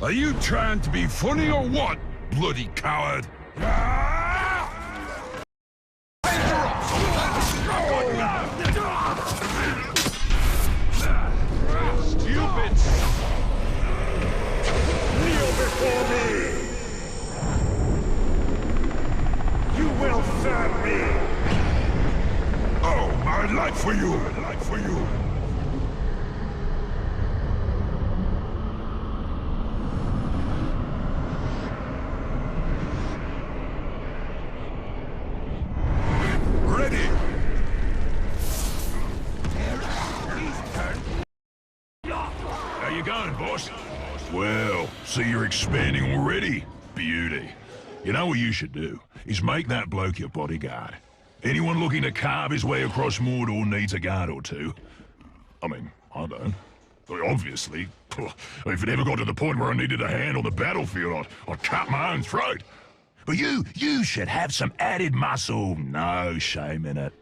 Are you trying to be funny or what, bloody coward? Stupid! Kneel before me! You will serve me! Oh, I'd like for you! I'd like for you! Ready! How you going, boss? Well, see you're expanding already. Beauty. You know what you should do? Is make that bloke your bodyguard. Anyone looking to carve his way across Mordor needs a guard or two. I mean, I don't. Obviously. If it ever got to the point where I needed a hand on the battlefield, I'd cut my own throat. But you should have some added muscle. No shame in it.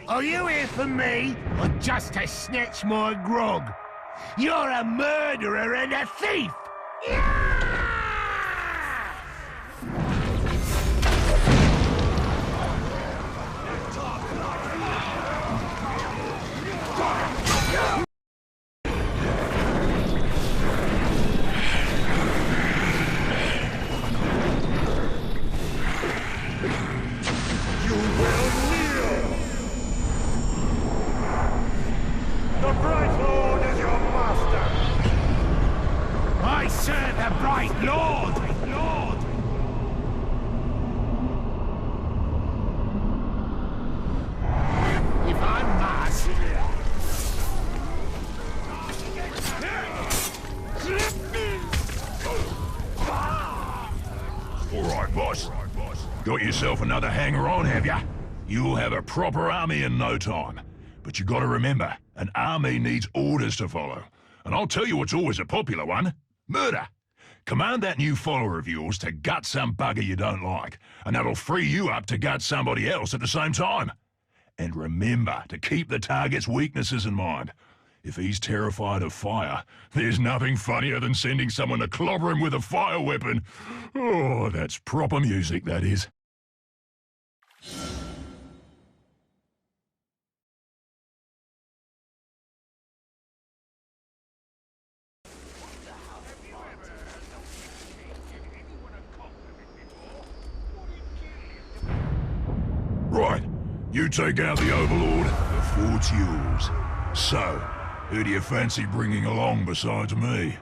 Are you here for me, or just to snatch my grog? You're a murderer and a thief! Got yourself another hanger-on, have ya? You'll have a proper army in no time. But you gotta remember, an army needs orders to follow. And I'll tell you what's always a popular one. Murder. Command that new follower of yours to gut some bugger you don't like, and that'll free you up to gut somebody else at the same time. And remember to keep the target's weaknesses in mind. If he's terrified of fire, there's nothing funnier than sending someone to clobber him with a fire weapon. Oh, that's proper music, that is. Right, you take out the Overlord, the fort's yours. So, who do you fancy bringing along besides me?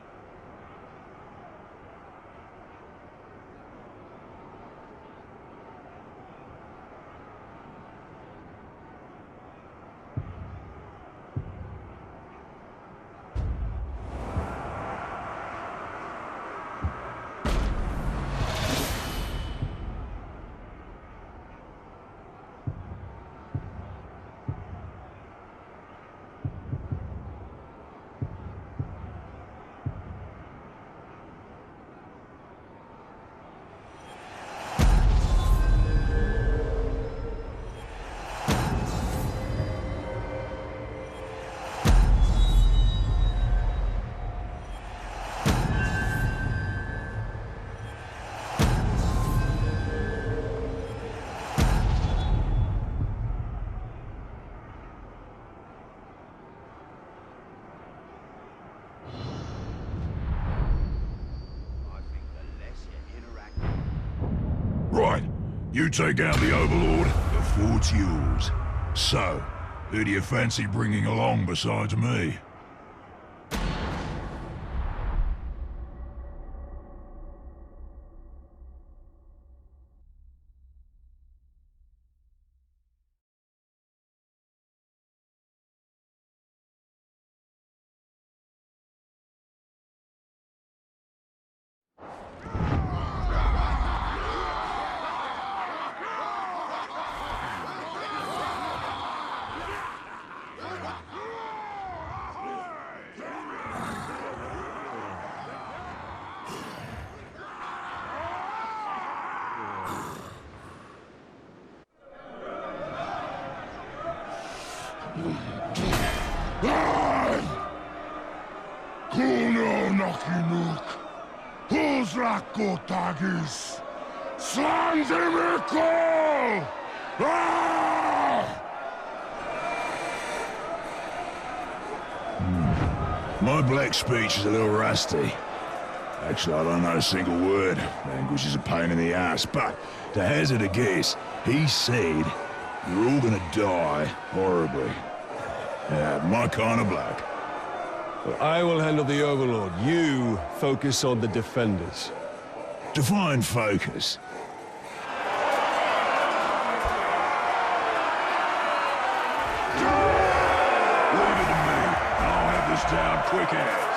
You take out the Overlord, the fort's yours. So, who do you fancy bringing along besides me? Kuno Nakinuk, Huzrakotagis, Sanzimiko! My black speech is a little rusty. Actually, I don't know a single word. Language is a pain in the ass, but to hazard a guess, he said, you're all gonna die horribly. My kind of black. Well, I will handle the Overlord. You focus on the defenders. Define focus. Leave it to me. I'll have this down quick as.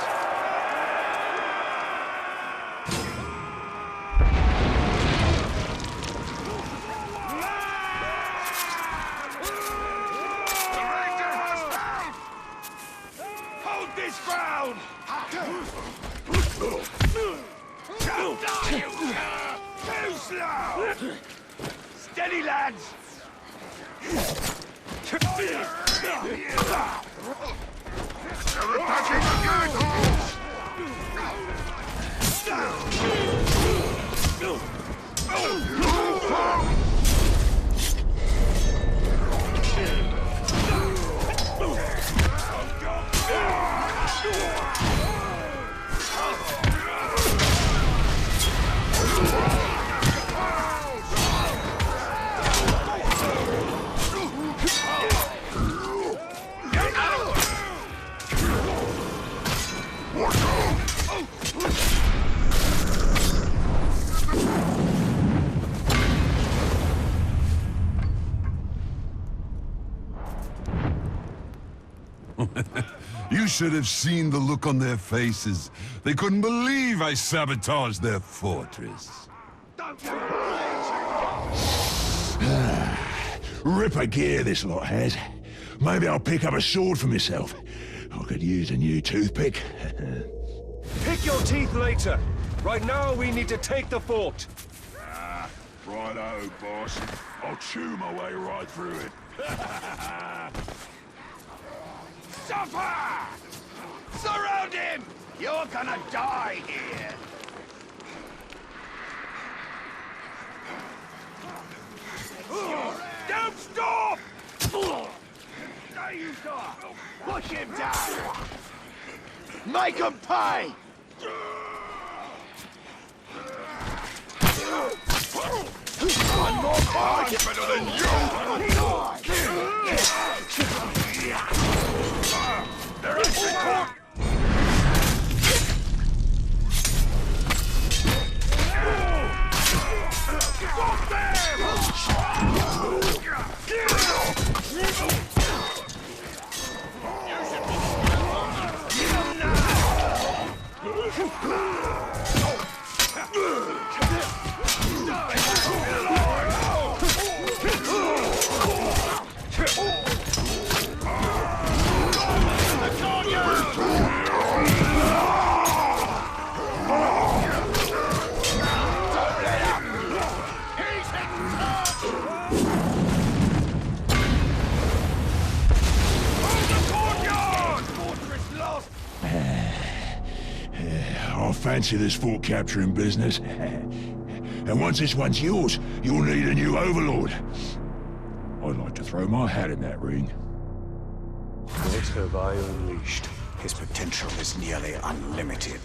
This ground! Don't die, you too slow! Steady, lads! They're attacking again! You should have seen the look on their faces. They couldn't believe I sabotaged their fortress. Ripper gear this lot has. Maybe I'll pick up a sword for myself. I could use a new toothpick. Pick your teeth later. Right now, we need to take the fort. Righto, boss. I'll chew my way right through it. Suffer! Surround him! You're gonna die here! Don't stop! There you stop! Push him down! Make him pay! One more punch! I'm better than you! There is support! Stop them! I fancy this fort capturing business. And once this one's yours, you'll need a new Overlord. I'd like to throw my hat in that ring. What have I unleashed? His potential is nearly unlimited.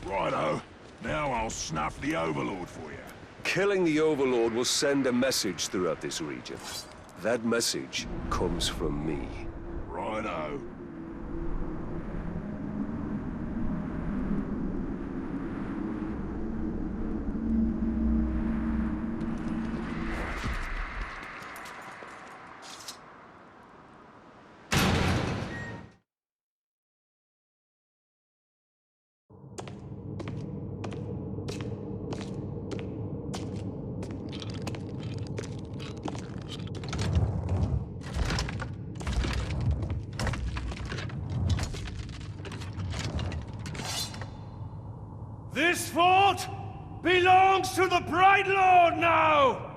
Righto. Now I'll snuff the Overlord for you. Killing the Overlord will send a message throughout this region. That message comes from me. Righto. This fort belongs to the Bright Lord now!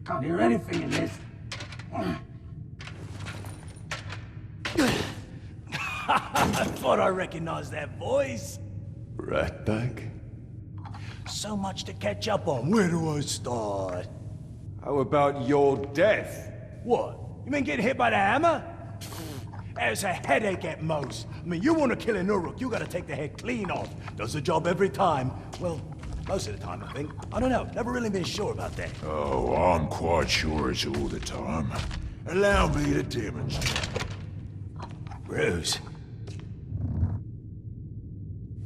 Can't hear anything in this. I thought I recognized that voice. Ratbag? So much to catch up on. Where do I start? How about your death? What? You mean getting hit by the hammer? It's a headache at most. I mean, you want to kill an Uruk, you gotta take the head clean off. Does the job every time. Well, most of the time, I think. I don't know. Never really been sure about that. Oh, I'm quite sure it's all the time. Allow me to demonstrate. Bruz.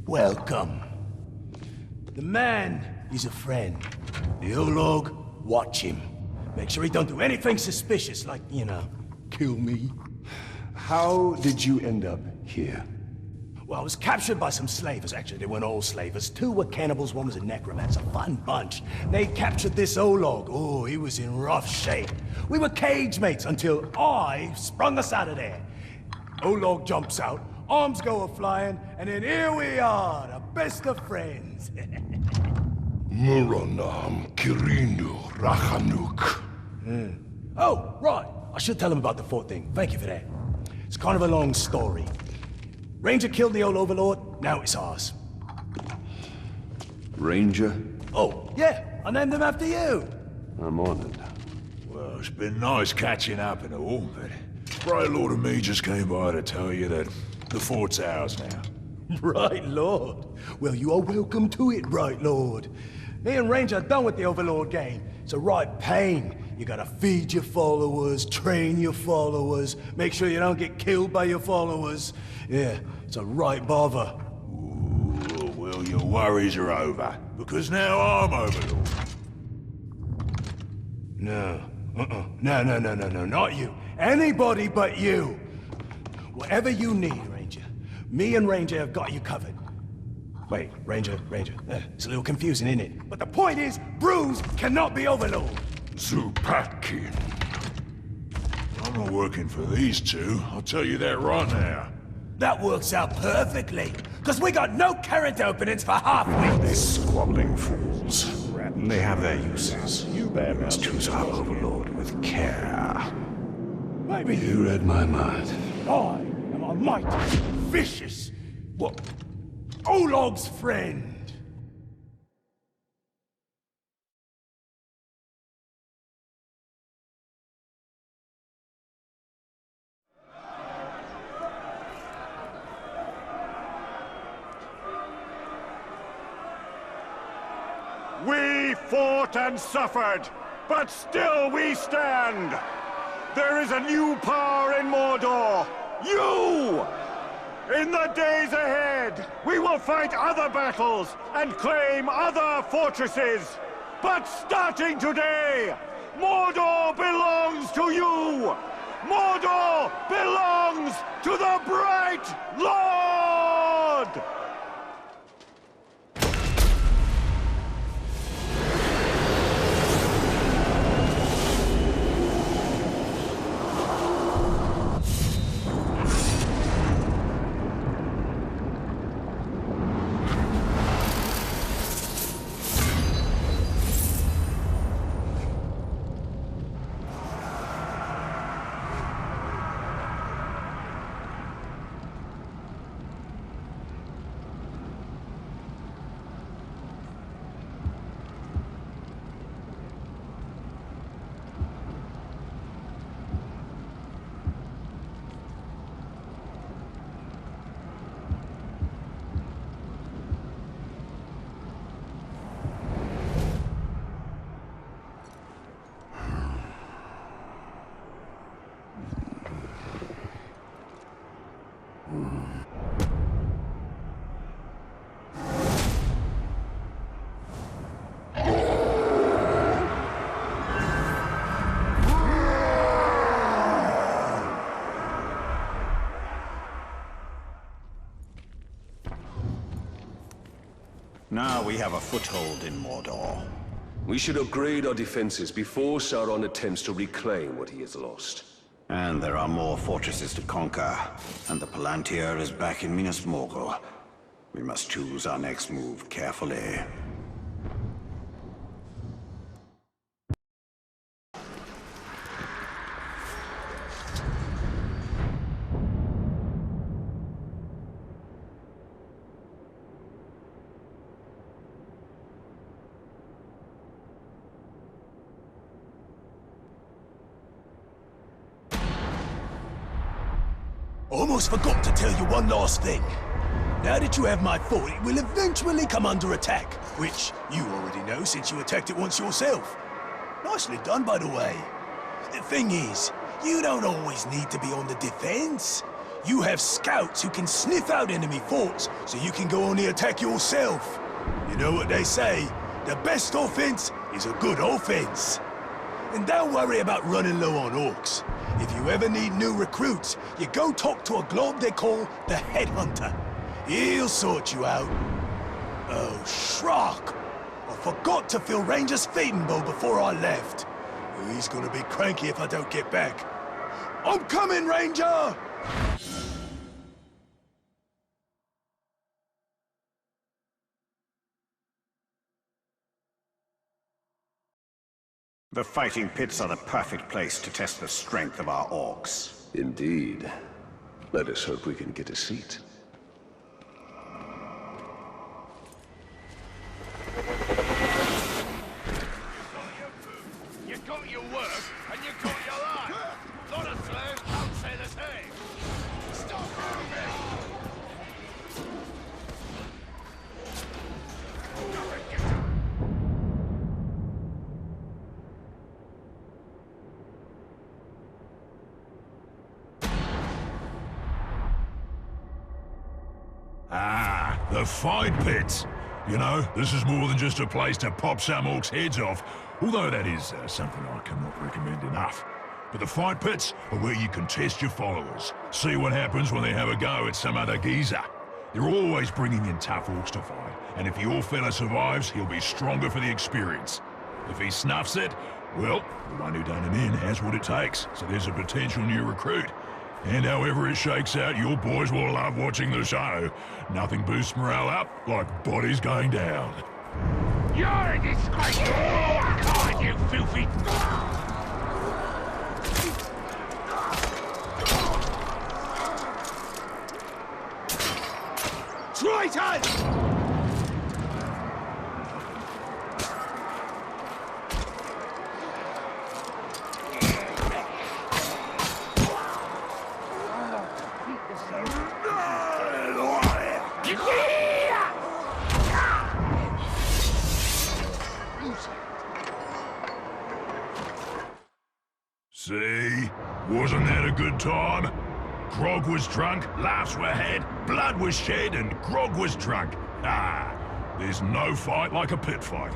Welcome. The man, he's a friend. The Olog, watch him. Make sure he don't do anything suspicious, like, you know, kill me. How did you end up here? Well, I was captured by some slavers. Actually, they weren't all slavers. 2 were cannibals, 1 was a necromancer. Fun bunch. They captured this Olog. Oh, he was in rough shape. We were cage mates until I sprung us out of there. Olog jumps out, arms go a-flying, and then here we are, the best of friends. Muronam Kirinu Rachanuk. Oh, right. I should tell him about the fort thing. Thank you for that. It's kind of a long story. Ranger killed the old Overlord, now it's ours. Ranger? Oh, yeah, I named him after you. I'm honored. Well, it's been nice catching up and all, but Bright Lord and me just came by to tell you that the fort's ours now. Bright Lord. Well, you are welcome to it, Bright Lord. Me and Ranger are done with the Overlord game. It's a right pain. You gotta feed your followers, train your followers, make sure you don't get killed by your followers. Yeah, it's a right bother. Ooh, well, your worries are over, because now I'm Overlord. No. No, not you. Anybody but you. Whatever you need, Ranger. Me and Ranger have got you covered. Wait, Ranger. It's a little confusing, isn't it? But the point is, Bruz cannot be Overlord. Zupakin. I'm not working for these 2, I'll tell you that right now. That works out perfectly, because we got no character openings for half-wits. These squabbling fools. They have their uses. You must choose our Overlord with care. Maybe You read my mind. I am a mighty, vicious, what? Olog's friend. We fought and suffered, but still we stand. There is a new power in Mordor. You! In the days ahead, we will fight other battles and claim other fortresses. But starting today, Mordor belongs to you! Mordor belongs to the Bright Lord! Now we have a foothold in Mordor. We should upgrade our defenses before Sauron attempts to reclaim what he has lost. And there are more fortresses to conquer, and the Palantir is back in Minas Morgul. We must choose our next move carefully. Almost forgot to tell you one last thing. Now that you have my fort, it will eventually come under attack, which you already know since you attacked it once yourself. Nicely done, by the way. The thing is, you don't always need to be on the defense. You have scouts who can sniff out enemy forts, so you can go on the attack yourself. You know what they say, the best offense is a good offense. And don't worry about running low on orcs. If you ever need new recruits, you go talk to a glob they call the Headhunter. He'll sort you out. Oh, Shrock! I forgot to fill Ranger's feeding bowl before I left. He's gonna be cranky if I don't get back. I'm coming, Ranger! The fighting pits are the perfect place to test the strength of our orcs. Indeed. Let us hope we can get a seat. You got your work, and you got your life. Lot of slaves don't say the same. Stop moving! Ah, the fight pits. You know, this is more than just a place to pop some orcs' heads off, although that is something I cannot recommend enough. But the fight pits are where you can test your followers, see what happens when they have a go at some other geezer. They're always bringing in tough orcs to fight, and if your fella survives, he'll be stronger for the experience. If he snuffs it, well, the one who done him in has what it takes, so there's a potential new recruit. And however it shakes out, your boys will love watching the show. Nothing boosts morale up like bodies going down. You're a disgrace to all mankind, you filthy... Traitors! See? Wasn't that a good time? Grog was drunk, laughs were had, blood was shed, and Grog was drunk. Ah, there's no fight like a pit fight.